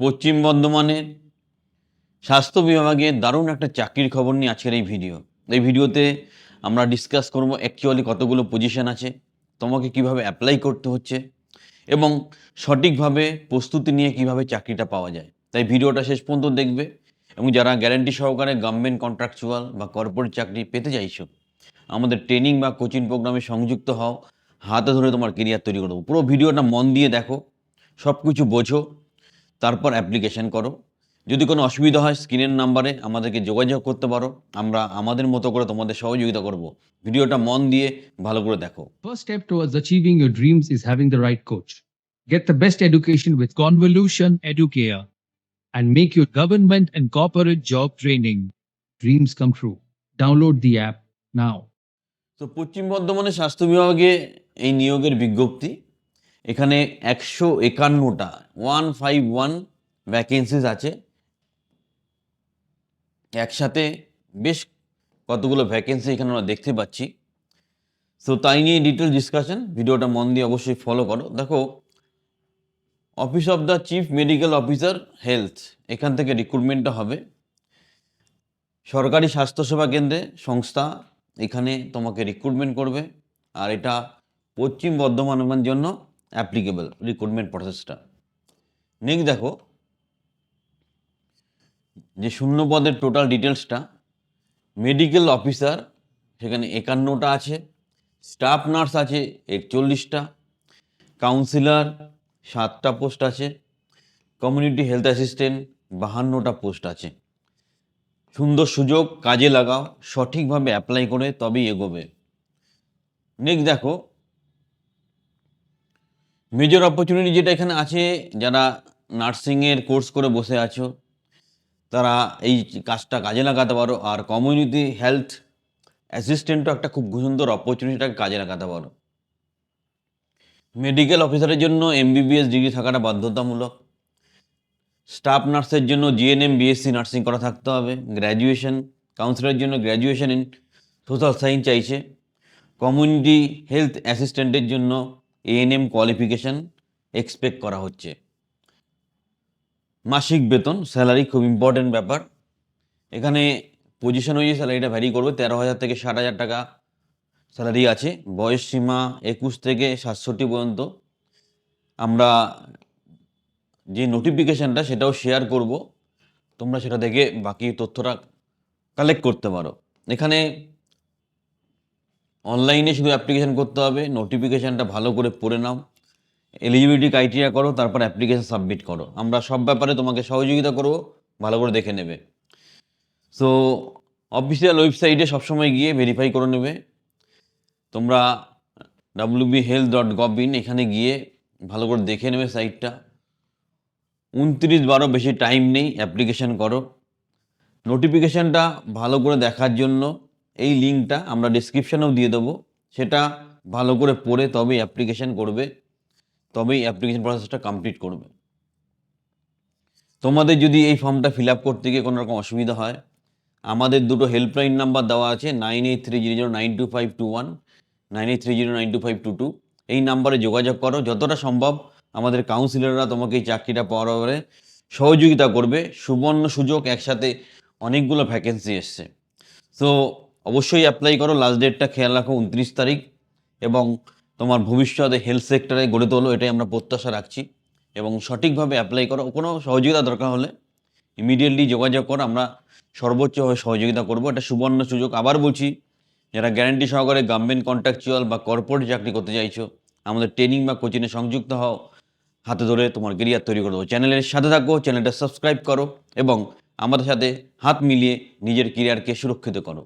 পশ্চিম বর্ধমানের স্বাস্থ্য বিভাগে দারুণ একটা চাকরির খবর নিয়ে আজকের এই ভিডিও। এই ভিডিওতে আমরা ডিসকাস করব অ্যাকচুয়ালি কতগুলো পজিশন আছে, তোমাকে কিভাবে অ্যাপ্লাই করতে হচ্ছে এবং সঠিকভাবে প্রস্তুতি নিয়ে কিভাবে চাকরিটা পাওয়া যায়। তাই ভিডিওটা শেষ পর্যন্ত দেখবে এবং যারা গ্যারান্টি সহকারে গভর্নমেন্ট কন্ট্রাকচুয়াল বা কর্পোরেট চাকরি পেতে চাইছো, আমাদের ট্রেনিং বা কোচিং প্রোগ্রামে সংযুক্ত হও, হাতে ধরে তোমার কেরিয়ার তৈরি করে দেবো। পুরো ভিডিওটা মন দিয়ে দেখো, সব কিছু বোঝো, তারপর অ্যাপ্লিকেশন করো। যদি কোনো অসুবিধা হয় স্ক্রিনের নাম্বারে আমাদেরকে যোগাযোগ করতে পারো, আমরা আমাদের মতো করে তোমাদের সহযোগিতা করব। ভিডিওটা মন দিয়ে ভালো করে দেখো। First step towards achieving your dreams is having the right coach. Get the best education with Convolution Educare and make your government and corporate job training dreams come true. Download the app now. তো পশ্চিম বর্ধমানের স্বাস্থ্য বিভাগে এই নিয়োগের বিজ্ঞপ্তি, এখানে 151টা 151 vacancies আছে। একসাথে বেশ কতগুলো ভ্যাকেন্সি এখানে আমরা দেখতে পাচ্ছি। তো তাই নিয়ে ডিটেল ডিসকাশন, ভিডিওটা মন দিয়ে অবশ্যই ফলো করো। দেখো, office of the chief medical officer health, এখান থেকে রিক্রুটমেন্টটা হবে। সরকারি স্বাস্থ্যসেবা কেন্দ্রে সংস্থা এখানে তোমাকে রিক্রুটমেন্ট করবে, আর এটা পশ্চিম বর্ধমানের জন্য অ্যাপ্লিকেবল রিক্রুটমেন্ট প্রসেসটা। নেক্সট দেখো যে শূন্য পদের টোটাল ডিটেলসটা। মেডিকেল অফিসার সেখানে 51টা আছে, স্টাফ নার্স আছে 41টা, কাউন্সিলর 7টা পোস্ট আছে, কমিউনিটি হেলথ অ্যাসিস্ট্যান্ট 52টা পোস্ট আছে। সুন্দর সুযোগ, কাজে লাগাও, সঠিকভাবে অ্যাপ্লাই করে তবেই এগোবে। নেক্সট দেখো মেজর অপরচুনিটি যেটা এখানে আছে, যারা নার্সিংয়ের কোর্স করে বসে আছো তারা এই কাজটা কাজে লাগাতে পারো। আর কমিউনিটি হেলথ অ্যাসিস্ট্যান্টও একটা খুব সুন্দর অপরচুনিটিটাকে কাজে লাগাতে পারো। মেডিকেল অফিসারের জন্য MBBS ডিগ্রি থাকাটা বাধ্যতামূলক। স্টাফ নার্সের জন্য GNM BSc নার্সিং করা থাকতে হবে, গ্র্যাজুয়েশন। কাউন্সিলরের জন্য গ্র্যাজুয়েশন ইন সোশ্যাল সায়েন্স চাইছে। কমিউনিটি হেলথ অ্যাসিস্ট্যান্টের জন্য ANM কোয়ালিফিকেশান এক্সপেক্ট করা হচ্ছে। মাসিক বেতন, স্যালারি খুব ইম্পর্টেন্ট ব্যাপার। এখানে পজিশন অনুযায়ী স্যালারিটা ভ্যারি করবে, 13,000 থেকে 60,000 টাকা স্যালারি আছে। বয়স সীমা 21 থেকে 67 পর্যন্ত। আমরা যে নোটিফিকেশানটা সেটাও শেয়ার করব, তোমরা সেটা দেখে বাকি তথ্যটা কালেক্ট করতে পারো। এখানে অনলাইনে শুধু অ্যাপ্লিকেশান করতে হবে, নোটিফিকেশানটা ভালো করে পড়ে নাও, এলিজিবিলিটি ক্রাইটেরিয়া করো, তারপর অ্যাপ্লিকেশান সাবমিট করো। আমরা সব ব্যাপারে তোমাকে সহযোগিতা করব, ভালো করে দেখে নেবে। সো অফিসিয়াল ওয়েবসাইটে সবসময় গিয়ে ভেরিফাই করে নেবে। তোমরা wbhealth.gov.in এখানে গিয়ে ভালো করে দেখে নেবে সাইটটা। 29/12 বেশি টাইম নেই, অ্যাপ্লিকেশান করো। নোটিফিকেশানটা ভালো করে দেখার জন্য এই লিঙ্কটা আমরা ডিসক্রিপশানেও দিয়ে দেবো, সেটা ভালো করে পড়ে তবেই অ্যাপ্লিকেশান করবে, তবেই অ্যাপ্লিকেশান প্রসেসটা কমপ্লিট করবে। তোমাদের যদি এই ফর্মটা ফিল আপ করতে গিয়ে কোনো রকম অসুবিধা হয়, আমাদের দুটো হেল্পলাইন নাম্বার দেওয়া আছে, 9830092521, 9830092522। এই নাম্বারে যোগাযোগ করো। যতটা সম্ভব আমাদের কাউন্সিলররা তোমাকে এই চাকরিটা পাওয়ার ব্যাপারে সহযোগিতা করবে। সুবর্ণ সুযোগ, একসাথে অনেকগুলো ভ্যাকেন্সি এসছে। সো অবশ্যই অ্যাপ্লাই করো। লাস্ট ডেটটা খেয়াল রাখো 29 তারিখ, এবং তোমার ভবিষ্যতে হেলথ সেক্টরে গড়ে তোলো, এটাই আমরা প্রত্যাশা রাখছি। এবং সঠিকভাবে অ্যাপ্লাই করো। কোনো সহযোগিতা দরকার হলে ইমিডিয়েটলি যোগাযোগ করো, আমরা সর্বোচ্চভাবে সহযোগিতা করব। এটা সুবর্ণ সুযোগ। আবার বলছি, যারা গ্যারান্টি সহকারে গভর্নমেন্ট কন্ট্রাকচুয়াল বা কর্পোরেট চাকরি করতে চাইছো, আমাদের ট্রেনিং বা কোচিংয়ে সংযুক্ত হও, হাতে ধরে তোমার কেরিয়ার তৈরি করে দেবো। চ্যানেলের সাথে থাকো, চ্যানেলটা সাবস্ক্রাইব করো এবং আমাদের সাথে হাত মিলিয়ে নিজের কেরিয়ারকে সুরক্ষিত করো।